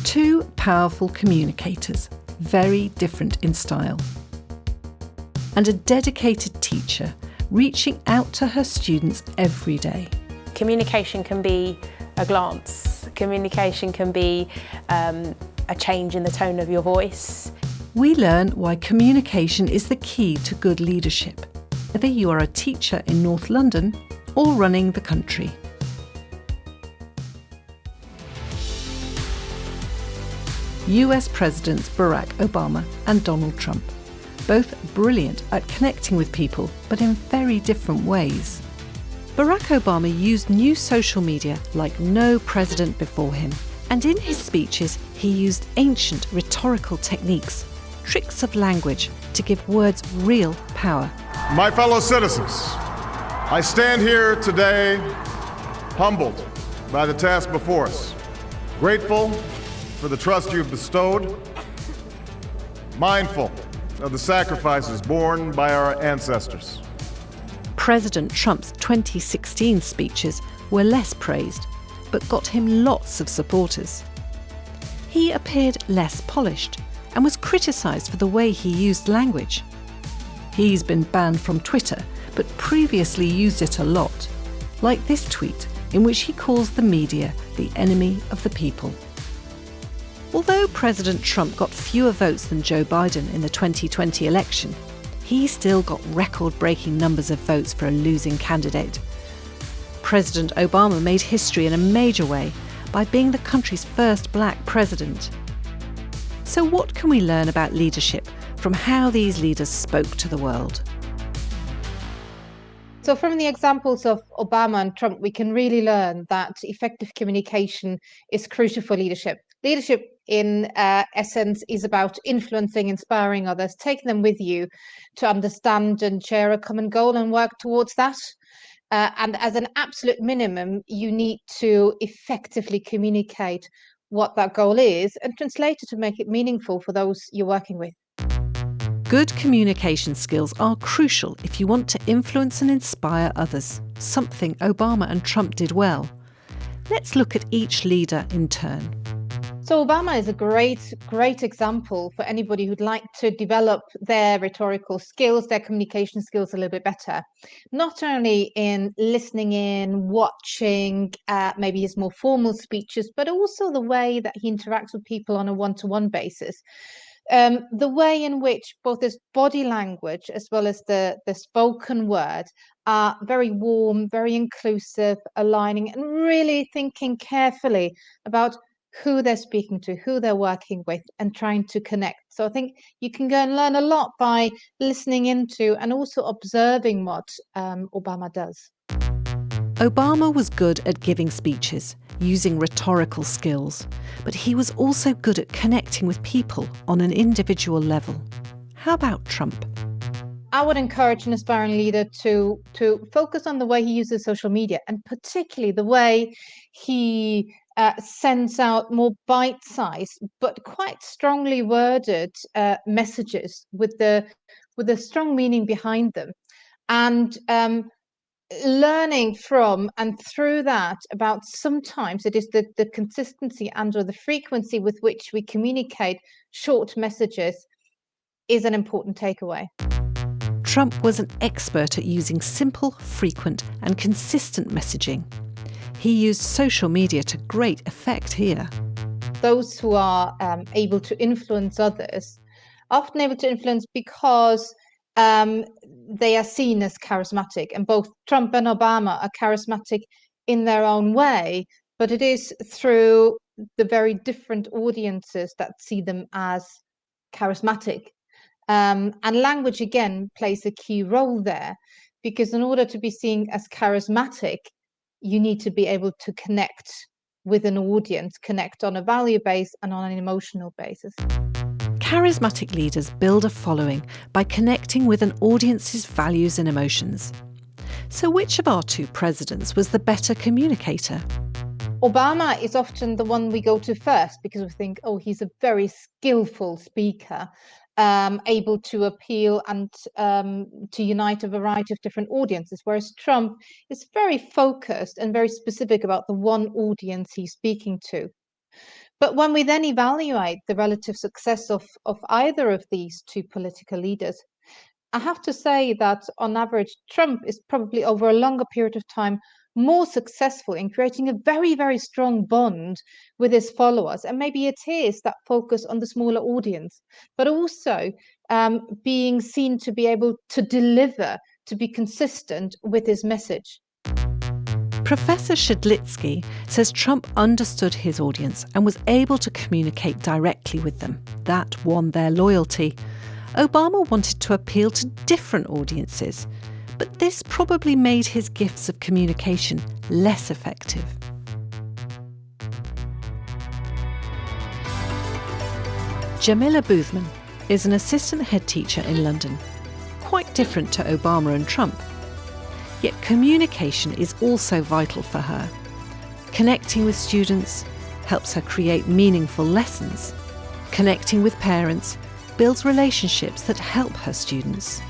Two powerful communicators, very different in style. And a dedicated teacher reaching out to her students every day. Communication can be a glance. Communication can be a change in the tone of your voice. We learn why communication is the key to good leadership, whether you are a teacher in North London or running the country. US Presidents Barack Obama and Donald Trump, both brilliant at connecting with people, but in very different ways. Barack Obama used new social media like no president before him, and in his speeches he used ancient rhetorical techniques, tricks of language to give words real power. My fellow citizens, I stand here today humbled by the task before us, grateful for the trust you've bestowed, mindful of the sacrifices borne by our ancestors. President Trump's 2016 speeches were less praised, but got him lots of supporters. He appeared less polished and was criticised for the way he used language. He's been banned from Twitter, but previously used it a lot, like this tweet in which he calls the media the enemy of the people. Although President Trump got fewer votes than Joe Biden in the 2020 election, he still got record-breaking numbers of votes for a losing candidate. President Obama made history in a major way by being the country's first black president. So what can we learn about leadership from how these leaders spoke to the world? So from the examples of Obama and Trump, we can really learn that effective communication is crucial for leadership. Leadership, in essence, is about influencing, inspiring others, taking them with you to understand and share a common goal and work towards that. And as an absolute minimum, you need to effectively communicate what that goal is and translate it to make it meaningful for those you're working with. Good communication skills are crucial if you want to influence and inspire others, something Obama and Trump did well. Let's look at each leader in turn. So Obama is a great example for anybody who'd like to develop their rhetorical skills, their communication skills a little bit better. Not only in listening in, watching, maybe his more formal speeches, but also the way that he interacts with people on a one-to-one basis. The way in which both his body language as well as the spoken word are very warm, very inclusive, aligning and really thinking carefully about who they're speaking to, who they're working with, and trying to connect. So I think you can go and learn a lot by listening into and also observing what Obama does. Obama was good at giving speeches, using rhetorical skills, but he was also good at connecting with people on an individual level. How about Trump? I would encourage an aspiring leader to focus on the way he uses social media, and particularly the way he sends out more bite-sized but quite strongly worded messages with a strong meaning behind them, and learning from and through that about sometimes it is the consistency and or the frequency with which we communicate short messages is an important takeaway. Trump was an expert at using simple, frequent and consistent messaging. He used social media to great effect here. Those who are able to influence others, often able to influence because they are seen as charismatic, and both Trump and Obama are charismatic in their own way, but it is through the very different audiences that see them as charismatic. And language, again, plays a key role there, because in order to be seen as charismatic, you need to be able to connect with an audience, connect on a value base and on an emotional basis. Charismatic leaders build a following by connecting with an audience's values and emotions. So which of our two presidents was the better communicator? Obama is often the one we go to first because we think, oh, he's a very skillful speaker, able to appeal and to unite a variety of different audiences, whereas Trump is very focused and very specific about the one audience he's speaking to. But when we then evaluate the relative success of either of these two political leaders, I have to say that on average, Trump is probably over a longer period of time more successful in creating a very, very strong bond with his followers. And maybe it is that focus on the smaller audience, but also being seen to be able to deliver, to be consistent with his message. Professor Shedlitsky says Trump understood his audience and was able to communicate directly with them. That won their loyalty. Obama wanted to appeal to different audiences, but this probably made his gifts of communication less effective. Jamila Boothman is an assistant head teacher in London, quite different to Obama and Trump. Yet communication is also vital for her. Connecting with students helps her create meaningful lessons. Connecting with parents builds relationships that help her students.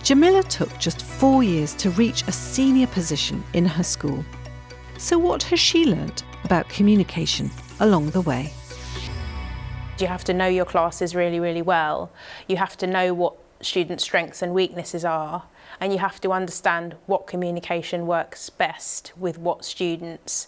Jamila took just 4 years to reach a senior position in her school. So what has she learnt about communication along the way? You have to know your classes really, really well. You have to know what students' strengths and weaknesses are, and you have to understand what communication works best with what students.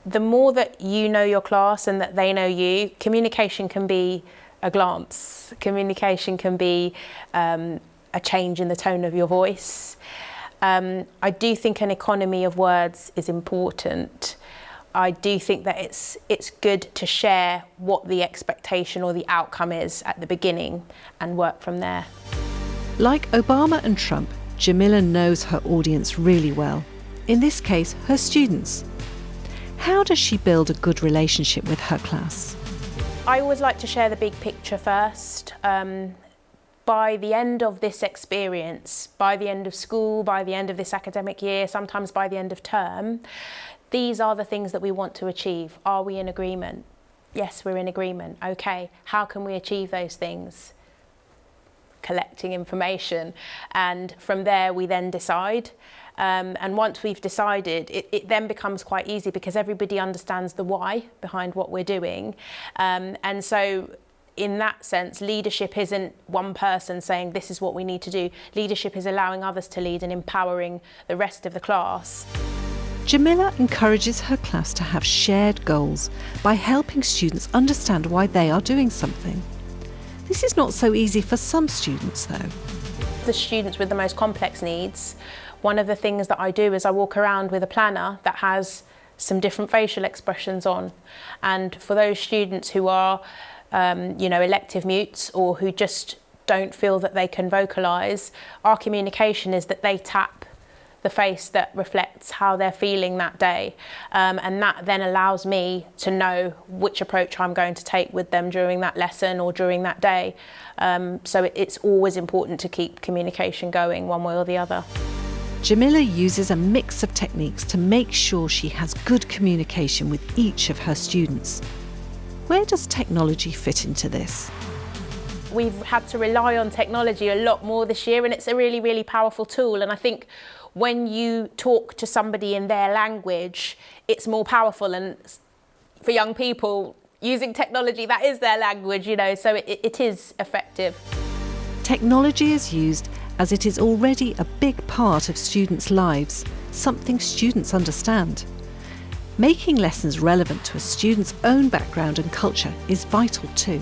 The more that you know your class and that they know you, communication can be a glance. Communication can be a change in the tone of your voice. I do think an economy of words is important. I do think that it's good to share what the expectation or the outcome is at the beginning and work from there. Like Obama and Trump, Jamila knows her audience really well. In this case, her students. How does she build a good relationship with her class? I always like to share the big picture first. By the end of this experience, by the end of school, by the end of this academic year, sometimes by the end of term, these are the things that we want to achieve. Are we in agreement? Yes, we're in agreement. Okay, how can we achieve those things? Collecting information, and from there we then decide. And once we've decided, it then becomes quite easy because everybody understands the why behind what we're doing. And so in that sense, leadership isn't one person saying this is what we need to do. Leadership is allowing others to lead and empowering the rest of the class. Jamila encourages her class to have shared goals by helping students understand why they are doing something. This is not so easy for some students, though. The students with the most complex needs, one of the things that I do is I walk around with a planner that has some different facial expressions on. And for those students who are, elective mutes or who just don't feel that they can vocalise, our communication is that they tap the face that reflects how they're feeling that day. And that then allows me to know which approach I'm going to take with them during that lesson or during that day. So it's always important to keep communication going one way or the other. Jamila uses a mix of techniques to make sure she has good communication with each of her students. Where does technology fit into this? We've had to rely on technology a lot more this year, and it's a really, really powerful tool. And I think when you talk to somebody in their language, it's more powerful. And for young people, using technology, that is their language, so it is effective. Technology is used as it is already a big part of students' lives, something students understand. Making lessons relevant to a student's own background and culture is vital too.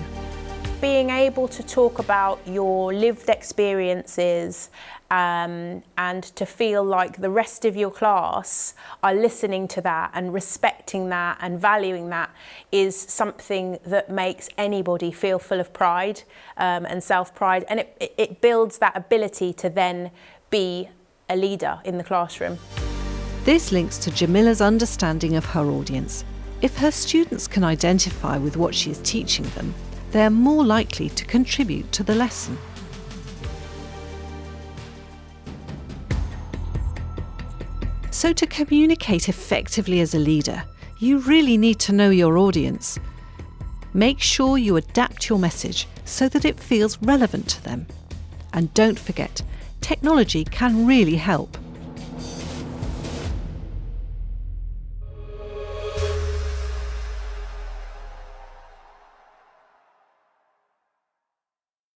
Being able to talk about your lived experiences and to feel like the rest of your class are listening to that and respecting that and valuing that is something that makes anybody feel full of pride and self-pride, and it builds that ability to then be a leader in the classroom. This links to Jamila's understanding of her audience. If her students can identify with what she is teaching them, they are more likely to contribute to the lesson. So to communicate effectively as a leader, you really need to know your audience. Make sure you adapt your message so that it feels relevant to them. And don't forget, technology can really help.